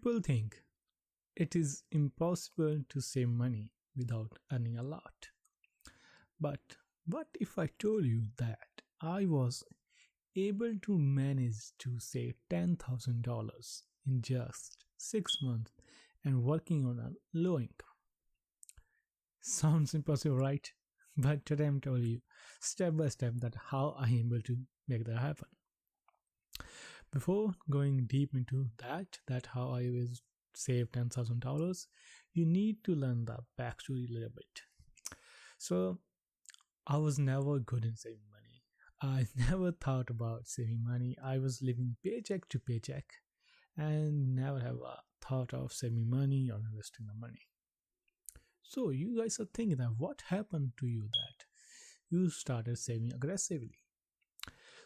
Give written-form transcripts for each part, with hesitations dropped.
People think it is impossible to save money without earning a lot. But what if I told you that I was able to manage to save $10,000 in just 6 months and working on a low income? Sounds impossible, right? But today I'm telling you step by step that how I am able to make that happen. Before going deep into that how I was save $10,000, you need to learn the backstory a little bit. So I was never good in saving money. I never thought about saving money. I was living paycheck to paycheck and never have a thought of saving money or investing the money. So you guys are thinking that what happened to you that you started saving aggressively?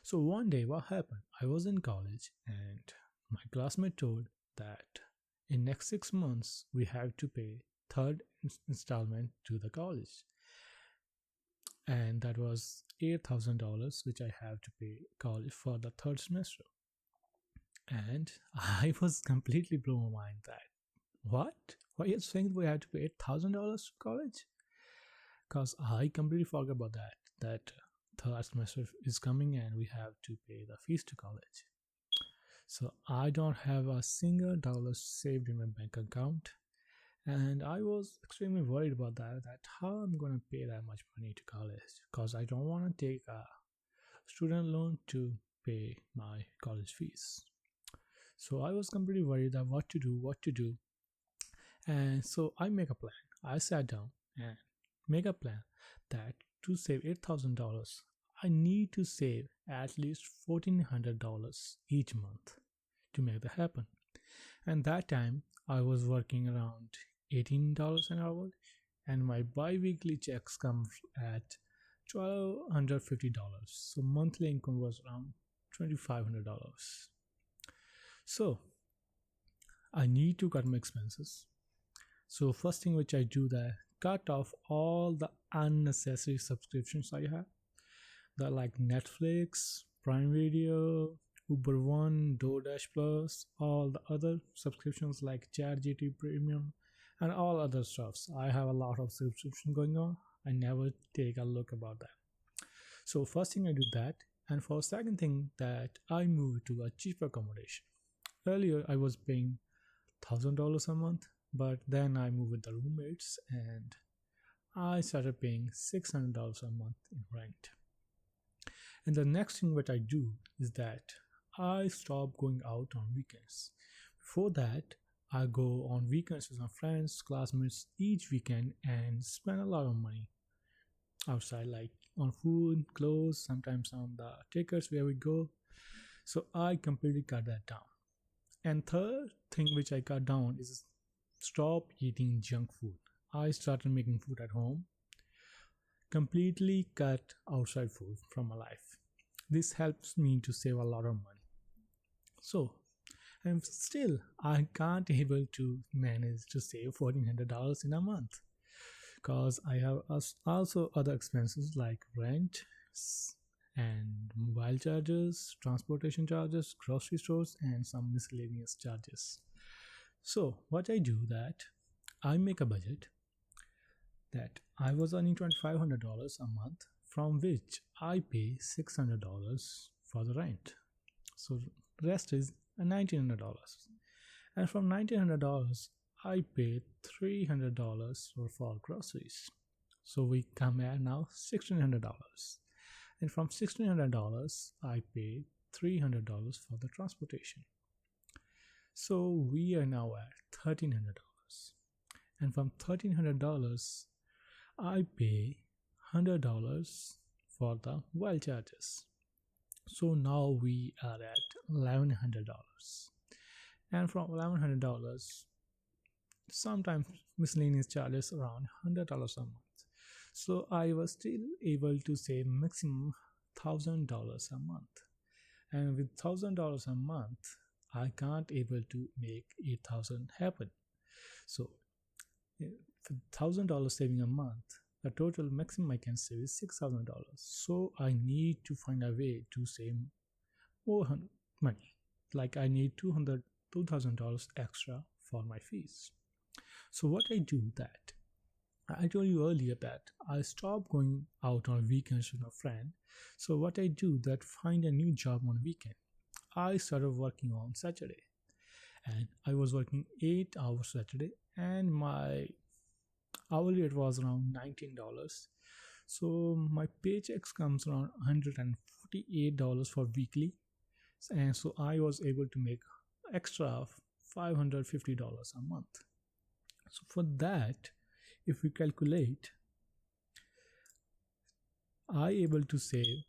So one day what happened? I was in college and my classmate told that in next 6 months we have to pay third installment to the college. And that was $8,000 which I have to pay college for the third semester. And I was completely blown my mind that what? Why are you saying we have to pay $8,000 to college? Because I completely forgot about that third semester is coming and we have to pay the fees to college. So I don't have a single dollar saved in my bank account, and I was extremely worried about that how I'm going to pay that much money to college, because I don't want to take a student loan to pay my college fees. So I was completely worried that what to do. And so I make a plan. I sat down and make a plan that to save $8,000 I need to save at least $1,400 each month to make that happen. And that time I was working around $18 an hour, and my bi-weekly checks come at $1,250. So monthly income was around $2,500. So I need to cut my expenses. So first thing which I do that cut off all the unnecessary subscriptions I have, that like Netflix, Prime Video, Uber One, DoorDash Plus, all the other subscriptions like ChatGPT Premium, and all other stuffs. I have a lot of subscription going on. I never take a look about that. So first thing I do that, and for second thing that I move to a cheaper accommodation. Earlier I was paying $1,000 a month, but then I moved with the roommates and I started paying $600 a month in rent. And the next thing what I do is that I stop going out on weekends. Before that, I go on weekends with my friends, classmates each weekend and spend a lot of money outside, like on food, clothes, sometimes on the tickets where we go. So I completely cut that down. And third thing which I cut down is stop eating junk food. I started making food at home, completely cut outside food from my life. This helps me to save a lot of money. So, and still I can't able to manage to save $1,400 in a month, because I have also other expenses like rent and mobile charges, transportation charges, grocery stores, and some miscellaneous charges. So what I do that I make a budget that I was earning $2,500 a month, from which I pay $600 for the rent. So rest is $1,900, and from $1,900 I pay $300 for groceries. So we come at now $1,600, and from $1,600 I pay $300 for the transportation. So we are now at $1,300, and from $1,300 I pay $100 for the well charges. So now we are at $1,100, and from $1,100 sometimes miscellaneous charges around $100 a month. So I was still able to save maximum $1,000 a month, and with $1,000 a month I can't able to make 8,000 happen. So for $1,000 saving a month, the total maximum I can save is $6,000. So I need to find a way to save more money. Like I need $2,000 extra for my fees. So what I do that I told you earlier that I stopped going out on weekends with a friend. So what I do that find a new job on weekend. I started working on Saturday and I was working 8 hours Saturday and my hourly rate was around $19. So my paychecks comes around $148 for weekly, and so I was able to make extra of $550 a month. So for that, if we calculate, I able to save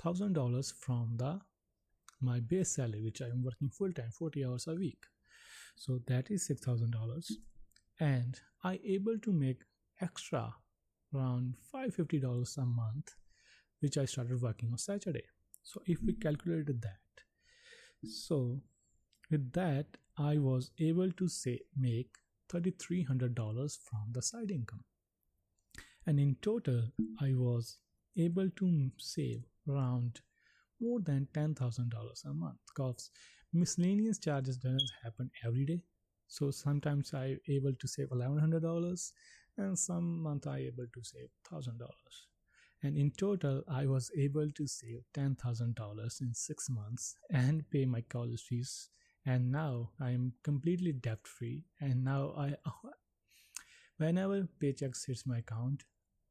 $1,000 from the my base salary, which I am working full time 40 hours a week. So that is $6,000, and I able to make extra around $550 a month, which I started working on Saturday. So if we calculated that, so with that I was able to say make $3,300 from the side income, and in total I was able to save around more than $10,000 a month, because miscellaneous charges doesn't happen every day. So sometimes I able to save $1,100 and some month I able to save $1,000, and in total I was able to save $10,000 in 6 months and pay my college fees, and now I am completely debt free. And now I whenever paycheck hits my account,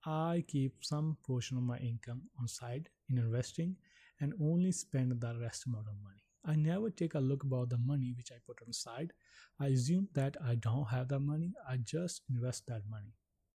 I keep some portion of my income on side in investing and only spend the rest amount of money. I never take a look about the money which I put on side. I assume that I don't have the money, I just invest that money.